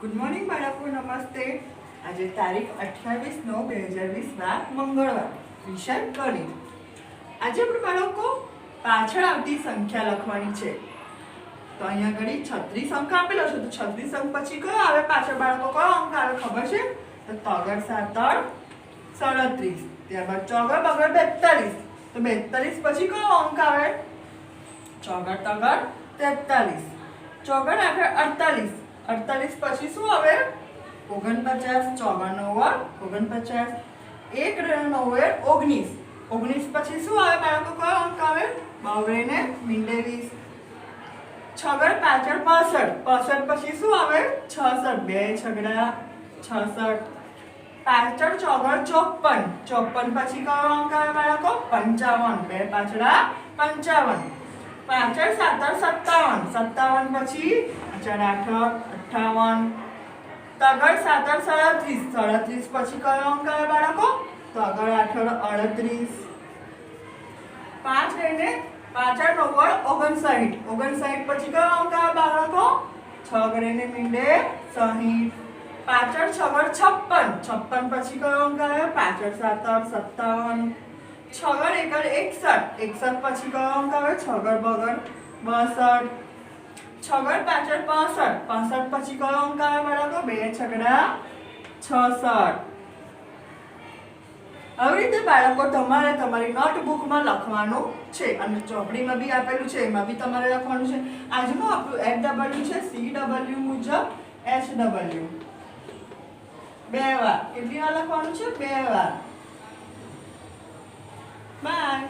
Good morning બાળકો, નમસ્તે. આજે તારીખ 28/9/2020 મંગળવાર, વિષય ગણિત. આજે આપણે બાળકો પાછળ આવતી સંખ્યા લખવાની છે. તો અહીંયા ઘડી 36 અંક આપેલો છે. તો 36 અંક પછી કયો આવે પાછળ બાળકો? કયો અંક આવે ખબર છે? તો તગર સાતર 37, ત્યારબાદ ચોગર બગર 42. તો 42 પછી કયો અંક આવે? ચોગર તગર 43, ચોગર આખર 48. 48 પછી શું આવે? 49, ચોગર 9 49, 1 9 19. 19 પછી શું આવે બાળકો? કયો અંક આવે? 92 ને મીંડે 20. છગર પાછળ 65. 65 પછી શું આવે? 66. 2 છગડા 66. પાછળ ચોગર 54. 54 પછી કયો અંક આવે બાળકો? 55. 2 પાછળા 55. પાછળ સાતર 57. 57 પછી પાછળ 58. તગર સાતર 37. 37 પછી કયો અંક આવે બાળકો? તગર 38. 5 લઈને પાછળ 9 59. 59 પછી કયો અંક આવે બાળકો? 6 લઈને મીંડે 60. પાછળ છગર 56. 56 પછી કયો અંક આવે? પાછળ સાતર 57. છગર એકર 61. 61 પછી કયો અંક આવે? છગર બગર 62. છગર પાછળ 65. 65 પછી કયો અંક આવે બાળકો? 2 છગડા 66. આવી રીતે બાળકો તમારે તમારી નોટબુકમાં લખવાનું છે અને ચોપડીમાં બી આપેલું છે, એમાં બી તમારે લખવાનું છે. આજનું આપણું FW છે CW મુજબ HW. 2 વાર. કેટલી વાર લખવાનું છે? 2 વાર. બાય.